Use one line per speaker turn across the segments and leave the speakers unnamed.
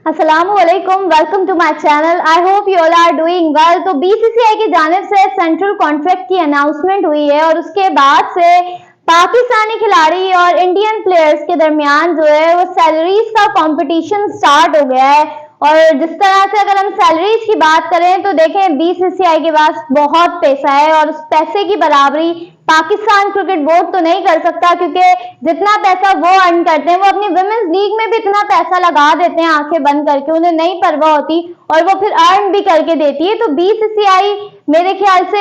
अस्सलामुअलैकुम, welcome to my channel. I hope you all are doing well. तो BCCI की जानिब से सेंट्रल कॉन्ट्रैक्ट की अनाउंसमेंट हुई है और उसके बाद से पाकिस्तानी खिलाड़ी और इंडियन प्लेयर्स के दरमियान जो है वो सैलरीज का कंपटीशन स्टार्ट हो गया है। और जिस तरह से अगर हम सैलरीज की बात करें तो देखें बीसीसीआई के पास बहुत पैसा है और उस पैसे की बराबरी पाकिस्तान क्रिकेट बोर्ड तो नहीं कर सकता, क्योंकि जितना पैसा वो अर्न करते हैं वो अपनी विमेंस लीग में भी इतना पैसा लगा देते हैं आंखें बंद करके, उन्हें नहीं परवाह होती और वो फिर अर्न भी करके देती है। तो बीसीसीआई मेरे ख्याल से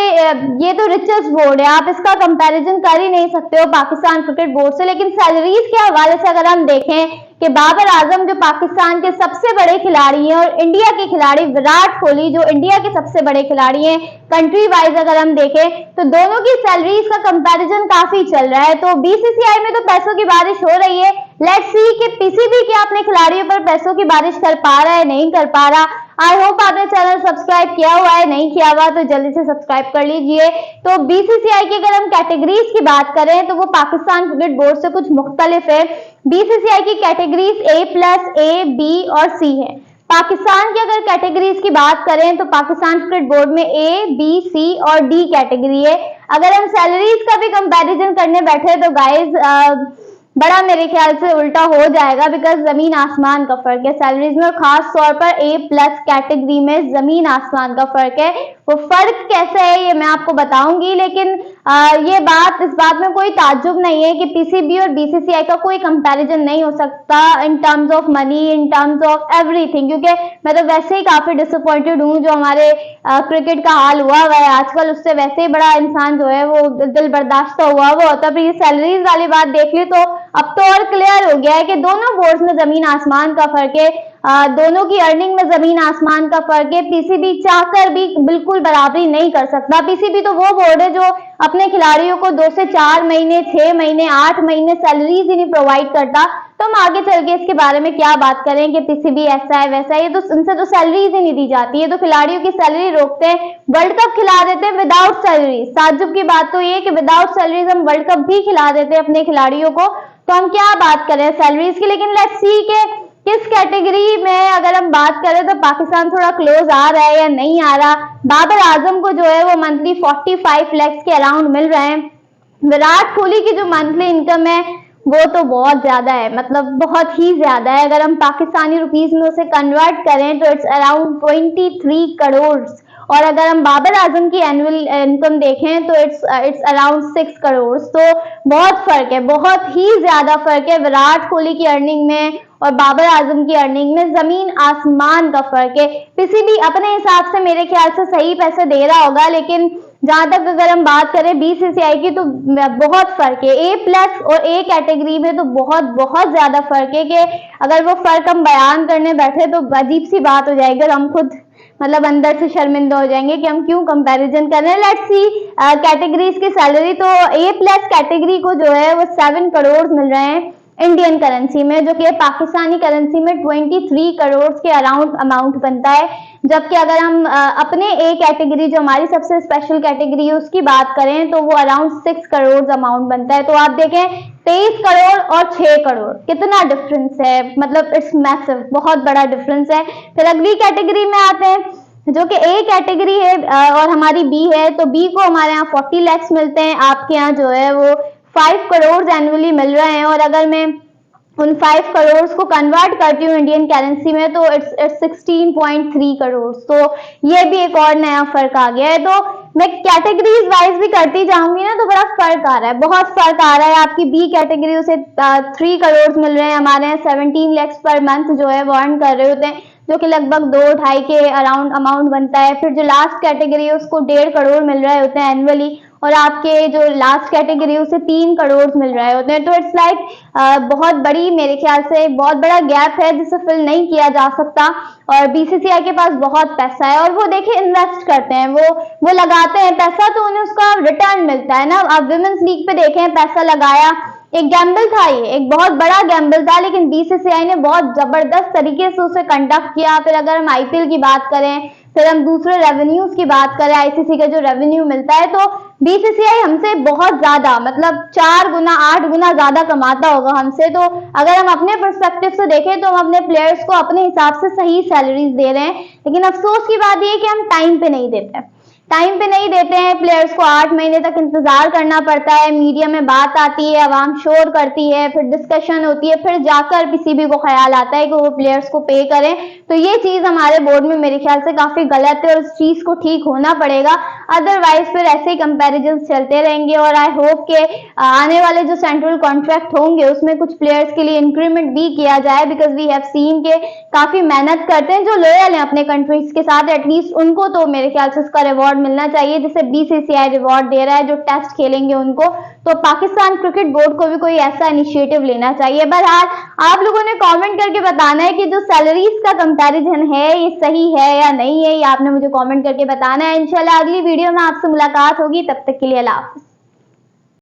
ये तो रिचेस्ट बोर्ड है, आप इसका कंपैरिजन कर ही नहीं सकते हो पाकिस्तान क्रिकेट बोर्ड से। लेकिन सैलरीज के हवाले से अगर हम देखें कि बाबर आजम जो पाकिस्तान के सबसे बड़े खिलाड़ी हैं और इंडिया के खिलाड़ी विराट कोहली जो इंडिया के सबसे बड़े खिलाड़ी हैं, कंट्री वाइज अगर हम देखें तो दोनों की सैलरीज का कंपैरिजन काफी चल रहा है। तो बीसीसीआई में तो पैसों की बारिश हो रही है। लेट्स सी कि पीसीबी क्या अपने खिलाड़ियों पर पैसों की बारिश कर पा रहा है, नहीं कर पा रहा। आई होप आपने चैनल सब्सक्राइब किया हुआ है, नहीं किया हुआ तो जल्दी से सब्सक्राइब कर लीजिए। तो बीसीसीआई की अगर हम कैटेगरीज की बात करें तो वो पाकिस्तान क्रिकेट बोर्ड से कुछ मुख्तलिफ है। बीसीसीआई की कैटेगरीज A+, A, B और C है। पाकिस्तान की अगर कैटेगरीज की बात करें तो पाकिस्तान क्रिकेट बोर्ड में A, B, C और D कैटेगरी है। अगर हम सैलरीज का भी कंपैरिजन करने बैठे तो गाइज बड़ा मेरे ख्याल से उल्टा हो जाएगा, बिकॉज जमीन आसमान का फर्क है सैलरीज में और खास तौर पर A+ कैटेगरी में जमीन आसमान का फर्क है। वो फर्क कैसे है ये मैं आपको बताऊंगी, लेकिन इस बात में कोई ताज्जुब नहीं है कि पीसीबी और बीसीसीआई का कोई कंपैरिजन नहीं हो सकता in terms of money, in terms of everything, क्योंकि मैं तो वैसे ही काफी डिसअपॉइंटेड हूँ जो हमारे क्रिकेट का हाल हुआ है आजकल। उससे वैसे ही बड़ा इंसान जो है वो दिल बर्दाश्त हुआ वो होता। फिर ये सैलरीज वाली बात देख ली तो अब तो और क्लियर हो गया है कि दोनों बोर्ड्स में जमीन आसमान का फर्क है। दोनों की अर्निंग में जमीन आसमान का फर्क है। पीसीबी चाहकर भी बिल्कुल बराबरी नहीं कर सकता। पीसीबी तो वो बोर्ड है जो अपने खिलाड़ियों को 2 से 4 महीने, 6 महीने, 8 महीने सैलरीज ही नहीं प्रोवाइड करता। तो हम आगे चल के इसके बारे में क्या बात करें कि पीसीबी ऐसा है वैसा है, ये तो इनसे तो सैलरीज ही नहीं दी जाती है, तो खिलाड़ियों की सैलरी रोकते हैं, वर्ल्ड कप खिला देते हैं विदाउट सैलरी। ताज्जुब की बात तो ये कि विदाउट सैलरीज हम वर्ल्ड कप भी खिला देते हैं अपने खिलाड़ियों को, तो हम क्या बात करें सैलरीज की। लेकिन लेट्स सी के किस कैटेगरी में अगर हम बात करें तो पाकिस्तान थोड़ा क्लोज आ रहा है या नहीं आ रहा। बाबर आजम को जो है वो मंथली 45 लाख के अराउंड मिल रहे हैं। विराट कोहली की जो मंथली इनकम है वो तो बहुत ज्यादा है, मतलब बहुत ही ज्यादा है। अगर हम पाकिस्तानी रुपीस में उसे कन्वर्ट करें तो इट्स अराउंड 23 करोड़। और अगर हम बाबर आजम की एनुअल इनकम देखें तो इट्स अराउंड 6 करोड़। तो बहुत फर्क है, बहुत ही ज्यादा फर्क है विराट कोहली की अर्निंग में और बाबर आजम की अर्निंग में जमीन आसमान का फर्क है। पीसीबी अपने हिसाब से मेरे ख्याल से सही पैसे दे रहा होगा, लेकिन जहां तक अगर हम बात करें बीसीसीआई की तो बहुत फर्क है। A+ और A कैटेगरी में तो बहुत बहुत ज्यादा फर्क है कि अगर वो फर्क हम बयान करने बैठे तो अजीब सी बात हो जाएगी और हम खुद मतलब अंदर से शर्मिंदा हो जाएंगे कि हम क्यों कंपैरिजन कर रहे हैं। लेट्स सी कैटेगरीज की सैलरी तो A+ कैटेगरी को जो है वो 7 करोड़ मिल रहे हैं इंडियन करेंसी में, जो कि पाकिस्तानी करेंसी में 23 करोड़ के अराउंड अमाउंट बनता है। जबकि अगर हम अपने A कैटेगरी जो हमारी सबसे स्पेशल कैटेगरी है उसकी बात करें तो वो अराउंड 6 करोड़ अमाउंट बनता है। तो आप देखें 23 करोड़ और 6 करोड़ कितना डिफरेंस है, मतलब इट्स मैसिव, बहुत बड़ा डिफरेंस है। फिर अगली कैटेगरी में आते हैं जो कि A कैटेगरी है और हमारी B है। तो B को हमारे यहाँ 40 लाख मिलते हैं, आपके यहाँ जो है वो 5 करोड़ एनुअली मिल रहे हैं। और अगर मैं उन 5 करोड़ को कन्वर्ट करती हूँ इंडियन करेंसी में तो इट्स 16.3 करोड़। तो ये भी एक और नया फर्क आ गया है। तो मैं कैटेगरीज वाइज भी करती जाऊंगी ना तो बड़ा फर्क आ रहा है, बहुत फर्क आ रहा है। आपकी बी कैटेगरी उसे 3 करोड़ मिल रहे हैं, हमारे यहाँ 17 लाख पर मंथ जो है वो अर्न कर रहे होते हैं, जो कि लगभग 2-2.5 के अराउंड अमाउंट बनता है। फिर जो लास्ट कैटेगरी है उसको 1.5 करोड़ मिल रहे होते हैं एनुअली, और आपके जो लास्ट कैटेगरी है उसे 3 करोड़ मिल रहे होते हैं। तो इट्स लाइक बहुत बड़ी, मेरे ख्याल से बहुत बड़ा गैप है जिसे फिल नहीं किया जा सकता। और बीसीसीआई के पास बहुत पैसा है और वो देखिए इन्वेस्ट करते हैं, वो लगाते हैं पैसा तो उन्हें उसका रिटर्न मिलता है ना। आप विमेंस लीग पे देखें, पैसा लगाया, एक गैम्बल था, ये एक बहुत बड़ा गैम्बल था, लेकिन बीसीसीआई ने बहुत जबरदस्त तरीके से उसे कंडक्ट किया। फिर अगर हम आईपीएल की बात करें, फिर हम दूसरे रेवेन्यूज की बात करें, आईसीसी का जो रेवेन्यू मिलता है, तो बीसीसीआई हमसे बहुत ज्यादा, मतलब 4 गुना 8 गुना ज्यादा कमाता होगा हमसे। तो अगर हम अपने पर्सपेक्टिव से देखें तो हम अपने प्लेयर्स को अपने हिसाब से सही सैलरीज दे रहे हैं, लेकिन अफसोस की बात यह है कि हम टाइम पे नहीं देते। टाइम पे नहीं देते हैं, प्लेयर्स को 8 महीने तक इंतजार करना पड़ता है, मीडिया में बात आती है, आवाम शोर करती है, फिर डिस्कशन होती है, फिर जाकर पीसीबी को ख्याल आता है कि वो प्लेयर्स को पे करें। तो ये चीज हमारे बोर्ड में मेरे ख्याल से काफी गलत है और उस चीज को ठीक होना पड़ेगा, अदरवाइज फिर ऐसे ही कंपैरिजन चलते रहेंगे। और आई होप के आने वाले जो सेंट्रल कॉन्ट्रैक्ट होंगे उसमें कुछ प्लेयर्स के लिए इंक्रीमेंट भी किया जाए, बिकॉज वी हैव सीन के काफी मेहनत करते हैं जो लॉयल हैं अपने कंट्रीज के साथ, एटलीस्ट उनको तो मेरे ख्याल से उसका रिवॉर्ड मिलना चाहिए, जैसे बीसीसीआई रिवॉर्ड दे रहा है जो टेस्ट खेलेंगे उनको। तो पाकिस्तान क्रिकेट बोर्ड को भी कोई ऐसा इनिशिएटिव लेना चाहिए। बहरहाल आप लोगों ने कमेंट करके बताना है कि जो सैलरीज का कंपैरिजन है ये सही है या नहीं है, ये आपने मुझे कमेंट करके बताना है। इंशाल्लाह अगली वीडियो में आपसे मुलाकात होगी, तब तक के लिए अल्लाह हाफिज।